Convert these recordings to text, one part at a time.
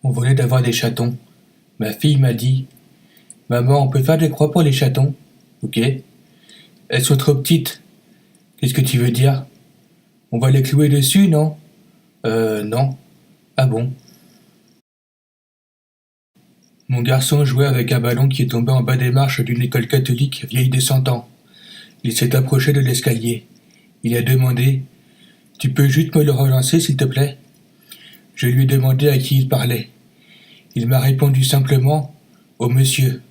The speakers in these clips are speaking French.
On venait d'avoir des chatons. Ma fille m'a dit: Maman, on peut faire des croix pour les chatons? Ok. Elles sont trop petites. Qu'est-ce que tu veux dire? On va les clouer dessus, non? Non. Ah bon? Mon garçon jouait avec un ballon qui est tombé en bas des marches d'une école catholique vieille de 100 ans. Il s'est approché de l'escalier. Il a demandé: Tu peux juste me le relancer, s'il te plaît? Je lui ai demandé à qui il parlait. Il m'a répondu simplement: Au monsieur.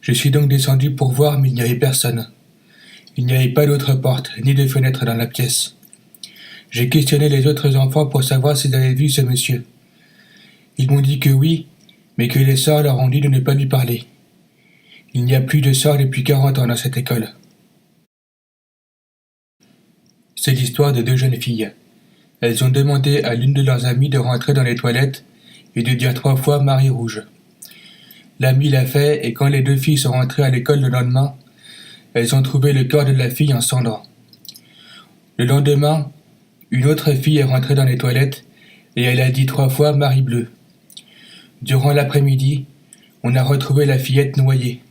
Je suis donc descendu pour voir, mais il n'y avait personne. Il n'y avait pas d'autre porte, ni de fenêtre dans la pièce. J'ai questionné les autres enfants pour savoir s'ils avaient vu ce monsieur. Ils m'ont dit que oui, mais que les sorts leur ont dit de ne pas lui parler. Il n'y a plus de sorts depuis 40 ans dans cette école. C'est l'histoire de deux jeunes filles. Elles ont demandé à l'une de leurs amies de rentrer dans les toilettes et de dire 3 fois Marie Rouge. L'amie l'a fait, et quand les deux filles sont rentrées à l'école le lendemain, elles ont trouvé le corps de la fille en cendres. Le lendemain, une autre fille est rentrée dans les toilettes et elle a dit 3 fois Marie Bleue. Durant l'après-midi, on a retrouvé la fillette noyée.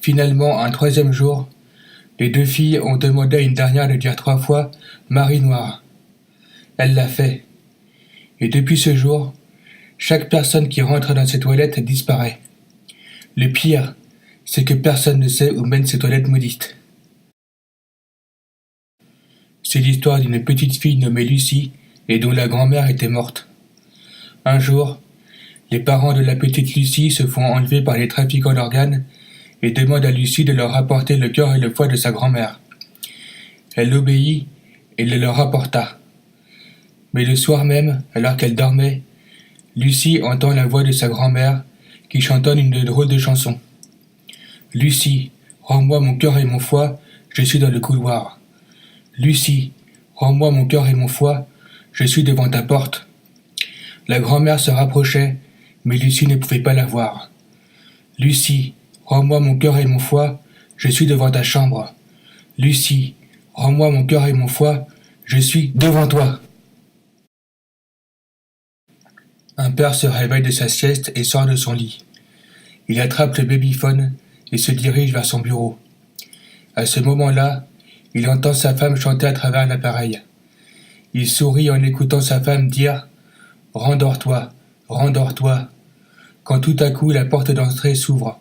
Finalement, un troisième jour, les deux filles ont demandé à une dernière de dire 3 fois Marie Noire. Elle l'a fait. Et depuis ce jour, chaque personne qui rentre dans ces toilettes disparaît. Le pire, c'est que personne ne sait où mènent ces toilettes maudites. C'est l'histoire d'une petite fille nommée Lucie et dont la grand-mère était morte. Un jour, les parents de la petite Lucie se font enlever par les trafiquants d'organes et demandent à Lucie de leur rapporter le cœur et le foie de sa grand-mère. Elle obéit et le leur rapporta. Mais le soir même, alors qu'elle dormait, Lucie entend la voix de sa grand-mère qui chantonne une drôle de chanson. Lucie, rends-moi mon cœur et mon foie, je suis dans le couloir. Lucie, rends-moi mon cœur et mon foie, je suis devant ta porte. La grand-mère se rapprochait, mais Lucie ne pouvait pas la voir. Lucie, rends-moi mon cœur et mon foie, je suis devant ta chambre. Lucie, rends-moi mon cœur et mon foie, je suis devant toi. Un père se réveille de sa sieste et sort de son lit. Il attrape le babyphone et se dirige vers son bureau. À ce moment-là, il entend sa femme chanter à travers l'appareil. Il sourit en écoutant sa femme dire « Rendors-toi, rendors-toi » quand tout à coup la porte d'entrée s'ouvre.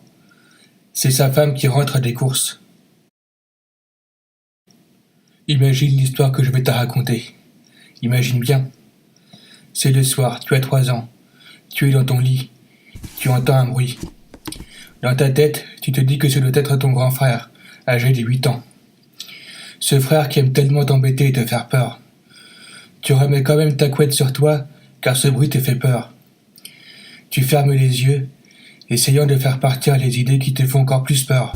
C'est sa femme qui rentre des courses. Imagine l'histoire que je vais te raconter. Imagine bien. C'est le soir, tu as 3 ans. Tu es dans ton lit. Tu entends un bruit. Dans ta tête, tu te dis que ce doit être ton grand frère, âgé de 8 ans. Ce frère qui aime tellement t'embêter et te faire peur. Tu remets quand même ta couette sur toi, car ce bruit te fait peur. Tu fermes les yeux, essayant de faire partir les idées qui te font encore plus peur.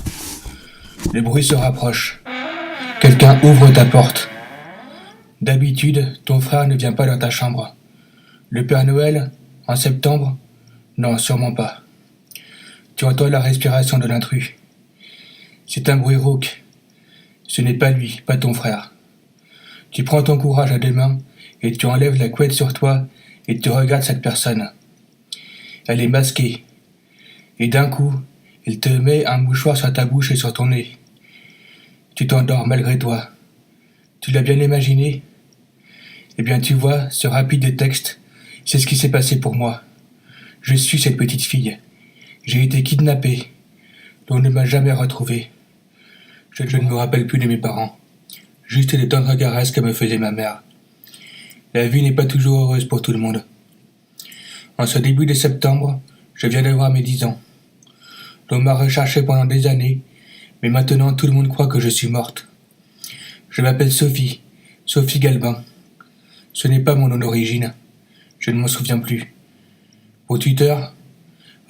Le bruit se rapproche. Quelqu'un ouvre ta porte. D'habitude, ton frère ne vient pas dans ta chambre. Le Père Noël, en septembre? Non, sûrement pas. Tu entends la respiration de l'intrus. C'est un bruit rauque. Ce n'est pas lui, pas ton frère. Tu prends ton courage à 2 mains et tu enlèves la couette sur toi et tu regardes cette personne. Elle est masquée. Et d'un coup, il te met un mouchoir sur ta bouche et sur ton nez. Tu t'endors malgré toi. Tu l'as bien imaginé? Eh bien, tu vois, ce rapide texte, c'est ce qui s'est passé pour moi. Je suis cette petite fille. J'ai été kidnappée. On ne m'a jamais retrouvée. Je ne me rappelle plus de mes parents. Juste les tendres caresses que me faisait ma mère. La vie n'est pas toujours heureuse pour tout le monde. En ce début de septembre, je viens d'avoir mes 10 ans. On m'a recherché pendant des années, mais maintenant tout le monde croit que je suis morte. Je m'appelle Sophie, Sophie Galbin. Ce n'est pas mon nom d'origine. Je ne m'en souviens plus. Au Twitter,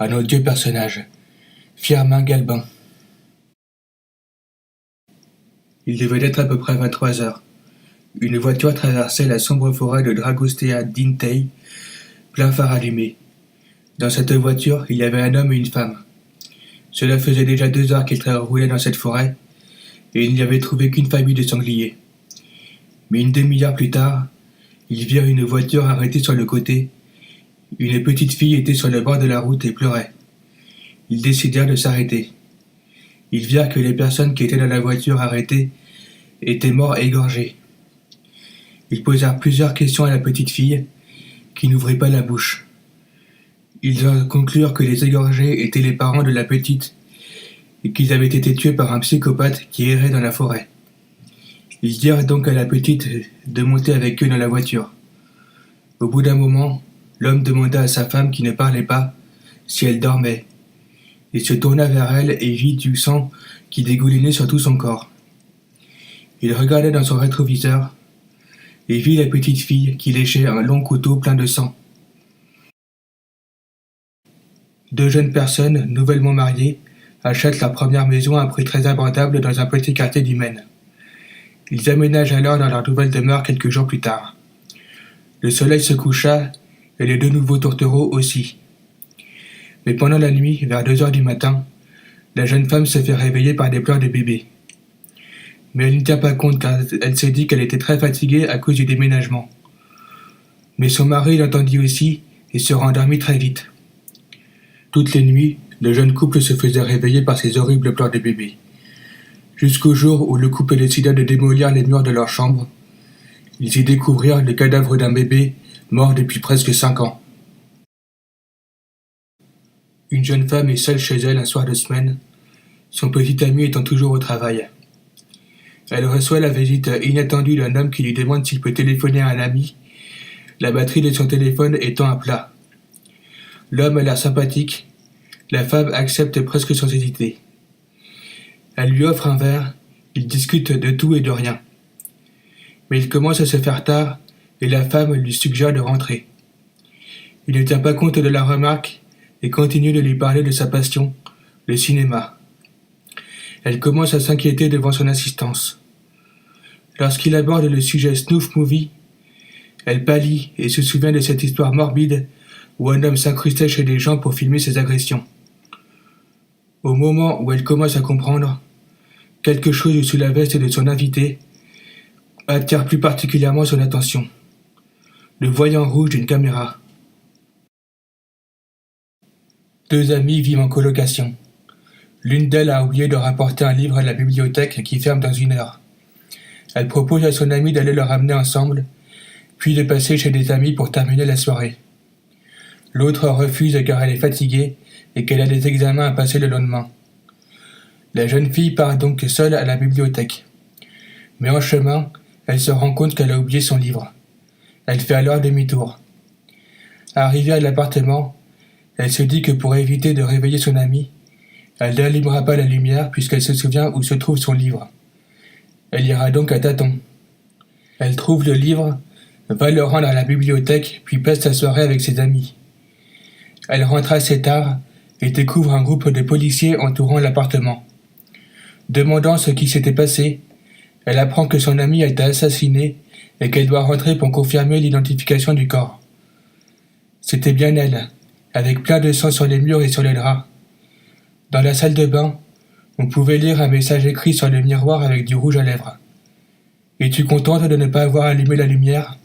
un odieux personnage, Firmin Galbin. Il devait être à peu près 23 heures. Une voiture traversait la sombre forêt de Dragostea Dintei, plein phare allumé. Dans cette voiture, il y avait un homme et une femme. Cela faisait déjà 2 heures qu'ils roulaient dans cette forêt, et ils n'y avaient trouvé qu'une famille de sangliers. Mais une demi-heure plus tard, ils virent une voiture arrêtée sur le côté, Une petite fille était sur le bord de la route et pleurait. Ils décidèrent de s'arrêter. Ils virent que les personnes qui étaient dans la voiture arrêtées étaient mortes égorgées. Ils posèrent plusieurs questions à la petite fille, qui n'ouvrit pas la bouche. Ils en conclurent que les égorgés étaient les parents de la petite et qu'ils avaient été tués par un psychopathe qui errait dans la forêt. Ils dirent donc à la petite de monter avec eux dans la voiture. Au bout d'un moment, l'homme demanda à sa femme qui ne parlait pas si elle dormait. Il se tourna vers elle et vit du sang qui dégoulinait sur tout son corps. Il regardait dans son rétroviseur et vit la petite fille qui léchait un long couteau plein de sang. Deux jeunes personnes, nouvellement mariées, achètent leur première maison à un prix très abordable dans un petit quartier du Maine. Ils aménagent alors dans leur nouvelle demeure quelques jours plus tard. Le soleil se coucha et les deux nouveaux tourtereaux aussi. Mais pendant la nuit, vers 2 heures du matin, la jeune femme se fait réveiller par des pleurs de bébé. Mais elle n'y tient pas compte car elle se dit qu'elle était très fatiguée à cause du déménagement. Mais son mari l'entendit aussi et se rendormit très vite. Toutes les nuits, le jeune couple se faisait réveiller par ces horribles pleurs de bébé. Jusqu'au jour où le couple décida de démolir les murs de leur chambre. Ils y découvrirent le cadavre d'un bébé mort depuis presque 5 ans. Une jeune femme est seule chez elle un soir de semaine, son petit ami étant toujours au travail. Elle reçoit la visite inattendue d'un homme qui lui demande s'il peut téléphoner à un ami, la batterie de son téléphone étant à plat. L'homme a l'air sympathique, la femme accepte presque sans hésiter. Elle lui offre un verre, ils discutent de tout et de rien. Mais il commence à se faire tard et la femme lui suggère de rentrer. Il ne tient pas compte de la remarque et continue de lui parler de sa passion, le cinéma. Elle commence à s'inquiéter devant son assistance. Lorsqu'il aborde le sujet Snoof Movie, elle pâlit et se souvient de cette histoire morbide où un homme s'incrustait chez des gens pour filmer ses agressions. Au moment où elle commence à comprendre, quelque chose sous la veste de son invité attire plus particulièrement son attention. Le voyant rouge d'une caméra. Deux amies vivent en colocation. L'une d'elles a oublié de rapporter un livre à la bibliothèque qui ferme dans 1 heure. Elle propose à son amie d'aller le ramener ensemble, puis de passer chez des amis pour terminer la soirée. L'autre refuse car elle est fatiguée et qu'elle a des examens à passer le lendemain. La jeune fille part donc seule à la bibliothèque. Mais en chemin, elle se rend compte qu'elle a oublié son livre. Elle fait alors demi-tour. Arrivée à l'appartement, elle se dit que pour éviter de réveiller son amie, elle n'allumera pas la lumière puisqu'elle se souvient où se trouve son livre. Elle ira donc à tâtons. Elle trouve le livre, va le rendre à la bibliothèque puis passe sa soirée avec ses amis. Elle rentre assez tard et découvre un groupe de policiers entourant l'appartement. Demandant ce qui s'était passé, elle apprend que son amie a été assassinée et qu'elle doit rentrer pour confirmer l'identification du corps. C'était bien elle, avec plein de sang sur les murs et sur les draps. Dans la salle de bain, on pouvait lire un message écrit sur le miroir avec du rouge à lèvres. « Es-tu contente de ne pas avoir allumé la lumière ?»